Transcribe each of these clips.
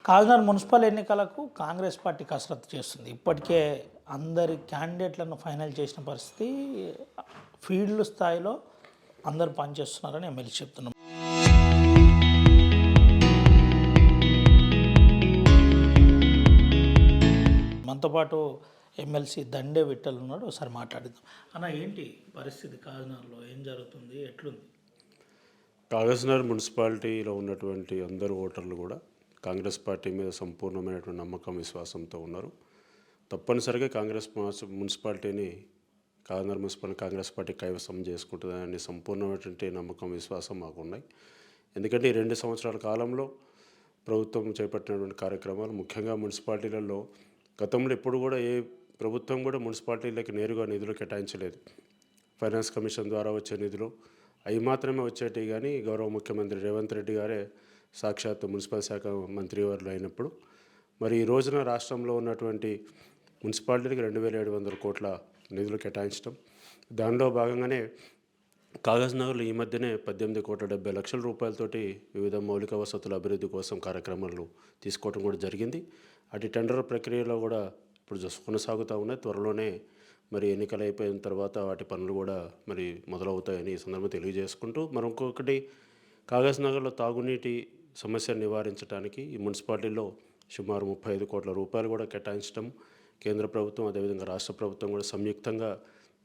Kakinada municipal ఎన్నికలకు Congress party కసరత్తు చేస్తుంది. ఇప్పటికే అందరి క్యాండిడేట్లను ఫైనల్ చేసిన పరిస్థితి. ఫీల్డ్ స్థాయిలో అందరూ పనిచేస్తున్నారని ఎమ్మెల్యే చెప్తున్నాం. మనతో పాటు ఎమ్మెల్సీ దండే విఠల్ ఉన్నాడు. ఒకసారి మాట్లాడిద్దాం. అన్న, ఏంటి పరిస్థితి కాకినాడలో? ఏం జరుగుతుంది? ఎట్లుంది? కాగజ్నగర్ మున్సిపాలిటీలో ఉన్నటువంటి అందరు ఓటర్లు కూడా కాంగ్రెస్ పార్టీ మీద సంపూర్ణమైనటువంటి నమ్మకం, విశ్వాసంతో ఉన్నారు. తప్పనిసరిగా మున్సిపాలిటీని కాగజ్నగర్ మున్సిపల్ కాంగ్రెస్ పార్టీ కైవసం చేసుకుంటుందని సంపూర్ణమైనటువంటి నమ్మకం, విశ్వాసం మాకు ఉన్నాయి. ఎందుకంటే ఈ 2 సంవత్సరాల కాలంలో ప్రభుత్వం చేపట్టినటువంటి కార్యక్రమాలు, ముఖ్యంగా మున్సిపాలిటీలలో గతంలో ఎప్పుడు కూడా ఏ ప్రభుత్వం కూడా మున్సిపాలిటీలకు నేరుగా నిధులు కేటాయించలేదు. ఫైనాన్స్ కమిషన్ ద్వారా వచ్చే నిధులు అవి మాత్రమే వచ్చేటివి. కానీ గౌరవ ముఖ్యమంత్రి రేవంత్ రెడ్డి గారే సాక్షాత్తు మున్సిపల్ శాఖ మంత్రివర్యులు అయినప్పుడు మరి ఈ రోజున రాష్ట్రంలో ఉన్నటువంటి మున్సిపాలిటీకి 2,700 కోట్ల నిధులు కేటాయించడం, దానిలో భాగంగానే కాగజ్నగర్లో ఈ మధ్యనే 18,70,00,000 రూపాయలతోటి వివిధ మౌలిక వసతుల అభివృద్ధి కోసం కార్యక్రమాలు తీసుకోవడం కూడా జరిగింది. అటు టెండర్ ప్రక్రియలో కూడా ఇప్పుడు కొనసాగుతూ ఉన్నాయి. త్వరలోనే మరి ఎన్నికలు అయిపోయిన తర్వాత వాటి పనులు కూడా మరి మొదలవుతాయని ఈ సందర్భంగా తెలియజేసుకుంటూ, మరొకటి కాగజ్నగర్లో తాగునీటి సమస్యను నివారించడానికి ఈ మున్సిపాలిటీలో సుమారు 35 కోట్ల రూపాయలు కూడా కేటాయించడం, కేంద్ర ప్రభుత్వం అదేవిధంగా రాష్ట్ర ప్రభుత్వం కూడా సంయుక్తంగా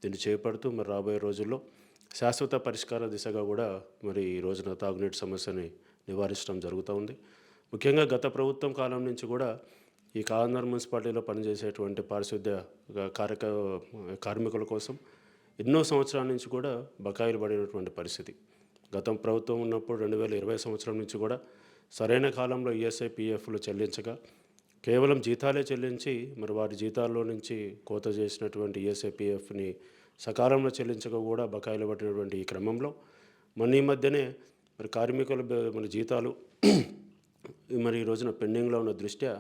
దీన్ని చేపడుతూ మరి రాబోయే రోజుల్లో శాశ్వత పరిష్కార దిశగా కూడా మరి ఈ రోజున తాగునీటి సమస్యని నివారించడం జరుగుతూ ఉంది. ముఖ్యంగా గత ప్రభుత్వం కాలం నుంచి కూడా ఈ కాగజ్నగర్ మున్సిపాలిటీలో పనిచేసేటువంటి పారిశుద్ధ్య కార్మికుల కోసం ఎన్నో సంవత్సరాల నుంచి కూడా బకాయిలు పడినటువంటి పరిస్థితి. గతం ప్రభుత్వం ఉన్నప్పుడు 2020 సంవత్సరం నుంచి కూడా సరైన కాలంలో ఈఎస్ఐ పిఎఫ్లు చెల్లించగా కేవలం జీతాలే చెల్లించి మరి వారి జీతాల్లో నుంచి కోత చేసినటువంటి ఈఎస్ఐ పిఎఫ్ని సకాలంలో చెల్లించక కూడా బకాయిలు పడినటువంటి ఈ క్రమంలో ఈ మధ్యనే మరి కార్మికుల మన జీతాలు మరి ఈ రోజున పెండింగ్లో ఉన్న దృష్ట్యా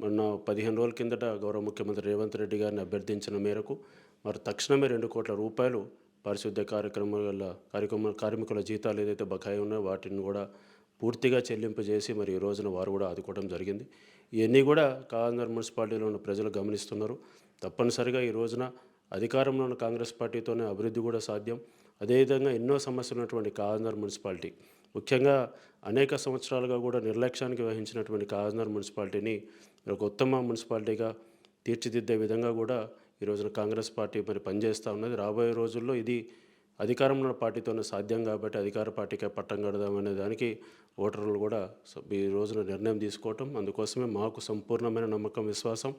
మొన్న 15 రోజుల కిందట గౌరవ ముఖ్యమంత్రి రేవంత్ రెడ్డి గారిని అభ్యర్థించిన మేరకు మరి తక్షణమే 2 కోట్ల రూపాయలు పారిశుద్ధ్య కార్మికుల జీతాలు ఏదైతే బకాయి ఉన్నాయో వాటిని కూడా పూర్తిగా చెల్లింపు చేసి మరి ఈ రోజున వారు కూడా ఆదుకోవడం జరిగింది. ఇవన్నీ కూడా కాగజ్నగర్ మున్సిపాలిటీలో ఉన్న ప్రజలు గమనిస్తున్నారు. తప్పనిసరిగా ఈ రోజున అధికారంలో ఉన్న కాంగ్రెస్ పార్టీతోనే అభివృద్ధి కూడా సాధ్యం. అదేవిధంగా ఎన్నో సమస్యలు ఉన్నటువంటి కాగజ్నగర్ మున్సిపాలిటీ, ముఖ్యంగా అనేక సంవత్సరాలుగా కూడా నిర్లక్ష్యానికి వహించినటువంటి కాగజ్నగర్ మున్సిపాలిటీని ఒక ఉత్తమ మున్సిపాలిటీగా తీర్చిదిద్దే విధంగా కూడా ఈ రోజున కాంగ్రెస్ పార్టీ మరి పనిచేస్తూ ఉన్నది. రాబోయే రోజుల్లో ఇది అధికారంలో పార్టీతోనే సాధ్యం కాబట్టి అధికార పార్టీకే పట్టం కడదామనే దానికి ఓటర్లు కూడా ఈ రోజున నిర్ణయం తీసుకోవటం, అందుకోసమే మాకు సంపూర్ణమైన నమ్మకం, విశ్వాసం.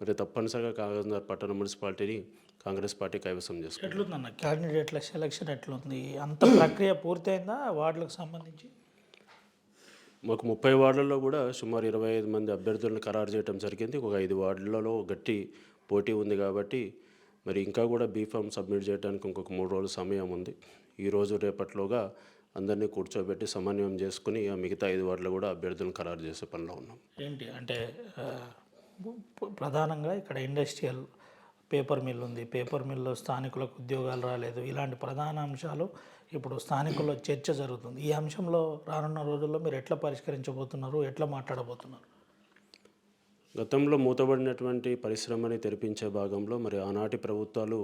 మరి తప్పనిసరిగా కాగజ్నగర్ పట్టణ మున్సిపాలిటీని కాంగ్రెస్ పార్టీ కైవసం చేసుకుంది. ఎట్లుందన్న క్యాండిడేట్ల సెలక్షన్? ఎట్లుంది? అంత ప్రక్రియ పూర్తయిందా వార్డులకు సంబంధించి? మాకు 30 వార్డులలో కూడా సుమారు 25 మంది అభ్యర్థులను ఖరారు చేయడం జరిగింది. ఒక 5 వార్డులలో గట్టి పోటీ ఉంది కాబట్టి మరి ఇంకా కూడా బీఫామ్ సబ్మిట్ చేయడానికి ఇంకొక 3 రోజుల సమయం ఉంది. ఈరోజు రేపట్లోగా అందరినీ కూర్చోబెట్టి సమన్వయం చేసుకుని మిగతా 5 వార్డులు కూడా అభ్యర్థులను ఖరారు చేసే పనిలో ఉన్నాం. ఏంటి అంటే ప్రధానంగా ఇక్కడ ఇండస్ట్రియల్ పేపర్ మిల్ ఉంది. పేపర్ మిల్లో స్థానికులకు ఉద్యోగాలు రాలేదు. ఇలాంటి ప్రధాన అంశాలు ఇప్పుడు స్థానికుల్లో చర్చ జరుగుతుంది. ఈ అంశంలో రానున్న రోజుల్లో మీరు ఎట్లా పరిష్కరించబోతున్నారు? ఎట్లా మాట్లాడబోతున్నారు? గతంలో మూతబడినటువంటి పరిశ్రమని తెరిపించే భాగంలో మరి ఆనాటి ప్రభుత్వాలు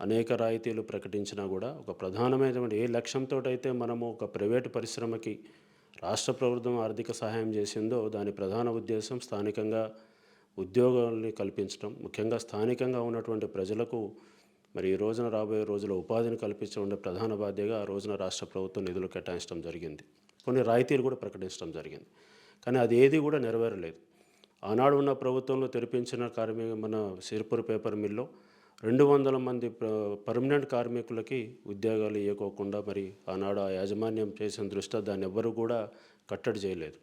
అనేక రాయితీలు ప్రకటించినా కూడా ఒక ప్రధానమైనటువంటి ఏ లక్ష్యంతో అయితే మనము ఒక ప్రైవేటు పరిశ్రమకి రాష్ట్ర ప్రభుత్వం ఆర్థిక సహాయం చేసిందో దాని ప్రధాన ఉద్దేశం స్థానికంగా ఉద్యోగాల్ని కల్పించడం, ముఖ్యంగా స్థానికంగా ఉన్నటువంటి ప్రజలకు మరి ఈ రోజున రాబోయే రోజుల్లో ఉపాధిని కల్పించడం ప్రధాన బాధ్యతగా ఆ రోజున రాష్ట్ర ప్రభుత్వం నిధులు కేటాయించడం జరిగింది. కొన్ని రాయితీలు కూడా ప్రకటించడం జరిగింది. కానీ అది ఏది కూడా నెరవేరలేదు. ఆనాడు ఉన్న ప్రభుత్వంలో తెరిపించిన మన సిరిపుర పేపర్ మిల్లో 200 మంది పర్మనెంట్ కార్మికులకి ఉద్యోగాలు ఇవ్వకోకుండా మరి ఆనాడు ఆ యాజమాన్యం చేసిన దృష్ట్యా దాన్ని ఎవ్వరూ కూడా కట్టడి చేయలేదు.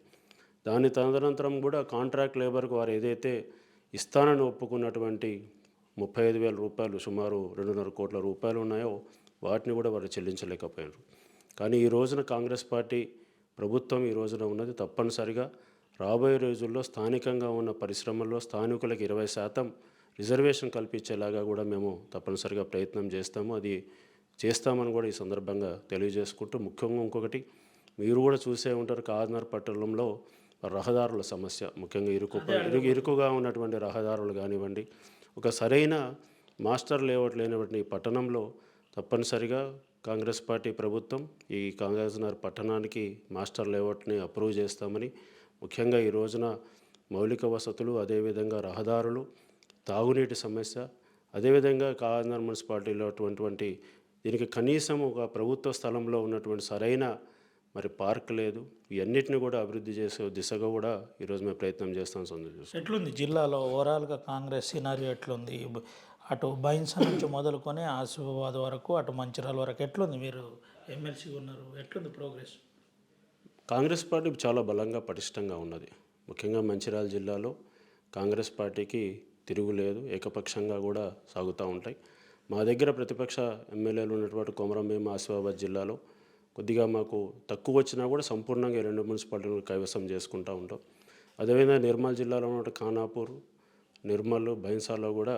దాని తదనంతరం కూడా కాంట్రాక్ట్ లేబర్కు వారు ఏదైతే ఇస్తానని ఒప్పుకున్నటువంటి 35,000 రూపాయలు, సుమారు 2.5 కోట్ల రూపాయలు ఉన్నాయో వాటిని కూడా వారు చెల్లించలేకపోయారు. కానీ ఈ రోజున కాంగ్రెస్ పార్టీ ప్రభుత్వం ఈ రోజున ఉన్నది. తప్పనిసరిగా రాబోయే రోజుల్లో స్థానికంగా ఉన్న పరిశ్రమల్లో స్థానికులకు 20% రిజర్వేషన్ కల్పించేలాగా కూడా మేము తప్పనిసరిగా ప్రయత్నం చేస్తాము. అది చేస్తామని కూడా ఈ సందర్భంగా తెలియజేసుకుంటూ, ముఖ్యంగా ఇంకొకటి మీరు కూడా చూసే ఉంటారు, కాకినాడ పట్టణంలో రహదారుల సమస్య, ముఖ్యంగా ఇరుకుగా ఉన్నటువంటి రహదారులు కానివ్వండి, ఒక సరైన మాస్టర్ లేఅవుట్ లేనటువంటి ఈ పట్టణంలో తప్పనిసరిగా కాంగ్రెస్ పార్టీ ప్రభుత్వం ఈ కాంగ్రెస్ నగర్ పట్టణానికి మాస్టర్ లేఅవుట్ని అప్రూవ్ చేస్తామని, ముఖ్యంగా ఈ రోజున మౌలిక వసతులు, అదేవిధంగా రహదారులు, తాగునీటి సమస్య, అదేవిధంగా కాకినాడ మున్సిపాలిటీలో అటువంటి దీనికి కనీసం ఒక ప్రభుత్వ స్థలంలో ఉన్నటువంటి సరైన మరి పార్క్ లేదు. ఇవన్నిటిని కూడా అభివృద్ధి చేసే దిశగా కూడా ఈరోజు మేము ప్రయత్నం చేస్తాం. ఎట్లుంది జిల్లాలో ఓవరాల్గా కాంగ్రెస్ సినారియో ఎట్లుంది? అటు బైన్స నుంచి మొదలుకొని ఆసిఫాబాద్ వరకు, అటు మంచిర్యాల వరకు ఎట్లుంది? మీరు ఎమ్మెల్సీ ఉన్నారు, ఎట్లుంది ప్రోగ్రెస్? కాంగ్రెస్ పార్టీ చాలా బలంగా పటిష్టంగా ఉన్నది. ముఖ్యంగా మంచిర్యాల జిల్లాలో కాంగ్రెస్ పార్టీకి తిరుగులేదు, ఏకపక్షంగా కూడా సాగుతూ ఉంటాయి. మా దగ్గర ప్రతిపక్ష ఎమ్మెల్యేలు ఉన్నటువంటి కొమరంభీం ఆసిఫాబాద్ జిల్లాలో కొద్దిగా మాకు తక్కువ వచ్చినా కూడా సంపూర్ణంగా 2 మున్సిపాలిటీలను కైవసం చేసుకుంటూ ఉంటాం. అదేవిధంగా నిర్మల్ జిల్లాలో ఉన్న ఖానాపూర్, నిర్మల్, బైన్సాలో కూడా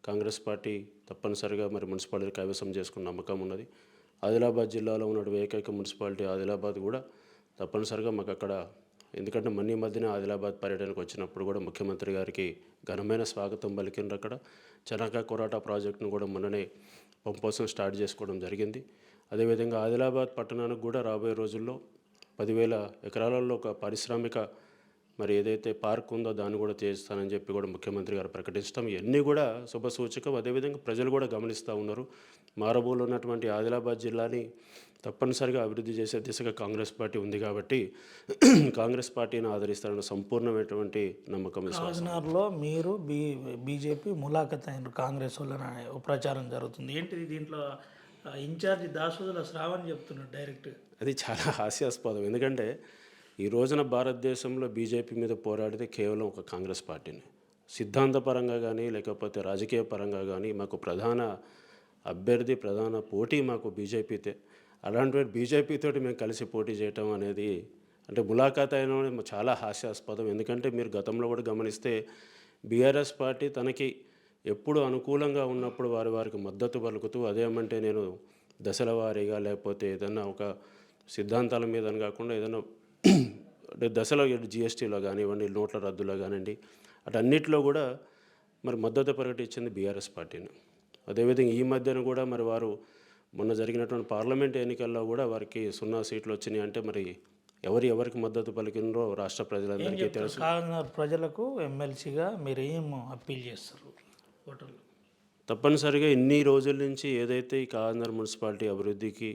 కాంగ్రెస్ పార్టీ తప్పనిసరిగా మరి మున్సిపాలిటీ కైవసం చేసుకున్న నమ్మకం ఉన్నది. ఆదిలాబాద్ జిల్లాలో ఉన్న ఏకైక మున్సిపాలిటీ ఆదిలాబాద్ కూడా తప్పనిసరిగా మాకు అక్కడ, ఎందుకంటే మొన్న మధ్యన ఆదిలాబాద్ పర్యటనకు వచ్చినప్పుడు కూడా ముఖ్యమంత్రి గారికి ఘనమైన స్వాగతం పలికిండ్రు. అక్కడ చనకా కొరాటా ప్రాజెక్టును కూడా మొన్ననే పంప్ కోసం స్టార్ట్ చేసుకోవడం జరిగింది. అదేవిధంగా ఆదిలాబాద్ పట్టణానికి కూడా రాబోయే రోజుల్లో 10,000 ఎకరాలలో ఒక పారిశ్రామిక మరి ఏదైతే పార్క్ ఉందో దాన్ని కూడా చేస్తానని చెప్పి కూడా ముఖ్యమంత్రి గారు ప్రకటించడం, ఇవన్నీ కూడా శుభసూచకం. అదేవిధంగా ప్రజలు కూడా గమనిస్తూ ఉన్నారు. మారబోలు ఉన్నటువంటి ఆదిలాబాద్ జిల్లాని తప్పనిసరిగా అభివృద్ధి చేసే దిశగా కాంగ్రెస్ పార్టీ ఉంది కాబట్టి కాంగ్రెస్ పార్టీని ఆదరిస్తారన్న సంపూర్ణమైనటువంటి నమ్మకం. కాకినాడలో మీరు బీజేపీ ములాఖత్ అయిన కాంగ్రెస్ వాళ్ళని ప్రచారం జరుగుతుంది, ఏంటిది? దీంట్లో ఇన్ఛార్జి దాసోజుల శ్రావణ్ చెప్తున్నాడు డైరెక్ట్. అది చాలా హాస్యాస్పదం. ఎందుకంటే ఈ రోజున భారతదేశంలో బీజేపీ మీద పోరాడితే కేవలం ఒక కాంగ్రెస్ పార్టీని. సిద్ధాంతపరంగా కానీ లేకపోతే రాజకీయ పరంగా కానీ మాకు ప్రధాన అభ్యర్థి, ప్రధాన పోటీ మాకు బీజేపీతే. అలాంటి బీజేపీతోటి మేము కలిసి పోటీ చేయటం అనేది అంటే ములాఖాత్ అయిన చాలా హాస్యాస్పదం. ఎందుకంటే మీరు గతంలో కూడా గమనిస్తే బీఆర్ఎస్ పార్టీ తనకి ఎప్పుడు అనుకూలంగా ఉన్నప్పుడు వారికి మద్దతు పలుకుతూ, అదేమంటే నేను దశల వారీగా లేకపోతే ఏదైనా ఒక సిద్ధాంతాల మీద కాకుండా ఏదైనా దశలో జిఎస్టీలో కానివ్వండి, నోట్ల రద్దులో కానివ్వండి, అటన్నిటిలో కూడా మరి మద్దతు ప్రకటించింది బీఆర్ఎస్ పార్టీని. అదేవిధంగా ఈ మధ్యన కూడా మరి వారు మొన్న జరిగినటువంటి పార్లమెంట్ ఎన్నికల్లో కూడా వారికి 0 సీట్లు వచ్చినాయి. అంటే మరి ఎవరికి మద్దతు పలికినరో రాష్ట్ర ప్రజలందరికీ తెలుసు. ప్రజలకు ఎమ్మెల్సీగా మీరు ఏం అప్పీల్ చేస్తారు ఓటర్లు? తప్పనిసరిగా ఇన్ని రోజుల నుంచి ఏదైతే ఈ కాకినాడ మున్సిపాలిటీ అభివృద్ధికి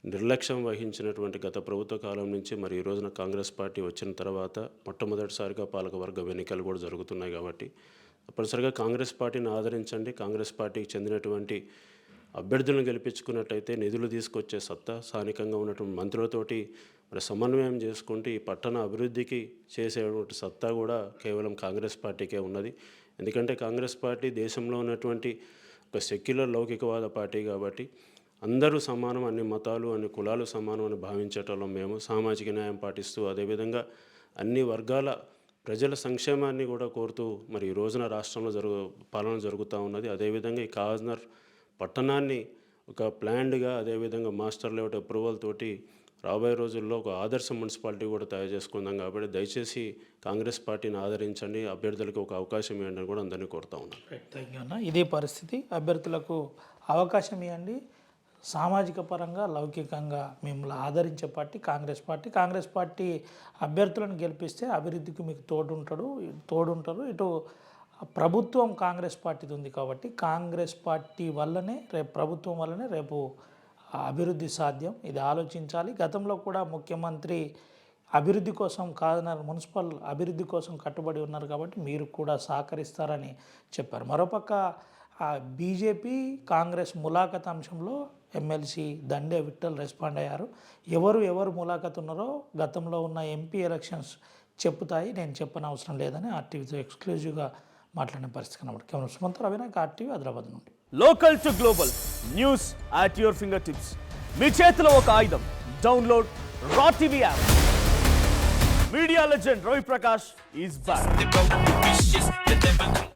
నిర్లక్ష్యం వహించినటువంటి గత ప్రభుత్వ కాలం నుంచి మరి ఈ రోజున కాంగ్రెస్ పార్టీ వచ్చిన తర్వాత మొట్టమొదటిసారిగా పాలకవర్గ ఎన్నికలు కూడా జరుగుతున్నాయి కాబట్టి తప్పనిసరిగా కాంగ్రెస్ పార్టీని ఆదరించండి. కాంగ్రెస్ పార్టీకి చెందినటువంటి అభ్యర్థులను గెలిపించుకున్నట్టయితే నిధులు తీసుకొచ్చే సత్తా స్థానికంగా ఉన్నటువంటి మంత్రులతోటి మరి సమన్వయం చేసుకుంటూ ఈ పట్టణ అభివృద్ధికి చేసేటువంటి సత్తా కూడా కేవలం కాంగ్రెస్ పార్టీకే ఉన్నది. ఎందుకంటే కాంగ్రెస్ పార్టీ దేశంలో ఉన్నటువంటి ఒక సెక్యులర్ లౌకికవాద పార్టీ కాబట్టి అందరూ సమానం, అన్ని మతాలు, అన్ని కులాలు సమానం అని భావించటంలో మేము సామాజిక న్యాయం పాటిస్తూ అదేవిధంగా అన్ని వర్గాల ప్రజల సంక్షేమాన్ని కూడా కోరుతూ మరి ఈ రోజున రాష్ట్రంలో పాలన జరుగుతూ ఉన్నది. అదేవిధంగా ఈ కాకినాడ పట్టణాన్ని ఒక ప్లాన్డ్గా అదేవిధంగా మాస్టర్ లేఅవుట్ అప్రూవల్ తోటి రాబోయే రోజుల్లో ఒక ఆదర్శ మున్సిపాలిటీ కూడా తయారు చేసుకుందాం. కాబట్టి దయచేసి కాంగ్రెస్ పార్టీని ఆదరించండి, అభ్యర్థులకు ఒక అవకాశం ఇవ్వండి అని కూడా అందరినీ కోరుతా ఉన్నాను. థ్యాంక్ యూ అన్న. ఇదే పరిస్థితి, అభ్యర్థులకు అవకాశం ఇవ్వండి. సామాజిక పరంగా లౌకికంగా మిమ్మల్ని ఆదరించే party Congress party. Congress party అభ్యర్థులను గెలిపిస్తే అభివృద్ధికి మీకు తోడుంటారు. ఇటు ప్రభుత్వం కాంగ్రెస్ పార్టీది ఉంది కాబట్టి కాంగ్రెస్ పార్టీ వల్లనే రేపు ప్రభుత్వం వల్లనే రేపు అభివృద్ధి సాధ్యం. ఇది ఆలోచించాలి. గతంలో కూడా ముఖ్యమంత్రి అభివృద్ధి కోసం కాకినాడ మున్సిపల్ అభివృద్ధి కోసం కట్టుబడి ఉన్నారు కాబట్టి మీరు కూడా సహకరిస్తారని చెప్పారు. మరోపక్క బీజేపీ కాంగ్రెస్ ములాఖత్ అంశంలో ఎమ్మెల్సీ దండే విఠల్ రెస్పాండ్ అయ్యారు. ఎవరు ములాఖత్ ఉన్నారో గతంలో ఉన్న ఎంపీ ఎలక్షన్స్ చెప్తాయి, నేను చెప్పని అవసరం లేదని ఆర్టీవీతో ఎక్స్క్లూజివ్గా మాట్లాడిన పరిస్థితి కనబడి. కేవలం సుమంత్ రవినాయక్, ఆర్టీవీ, హైదరాబాద్ నుండి. Local to global news at your fingertips. మీ చేతిలో ఒక ఆయుధం. Download raw TV app. Media legend Ravi Prakash is back.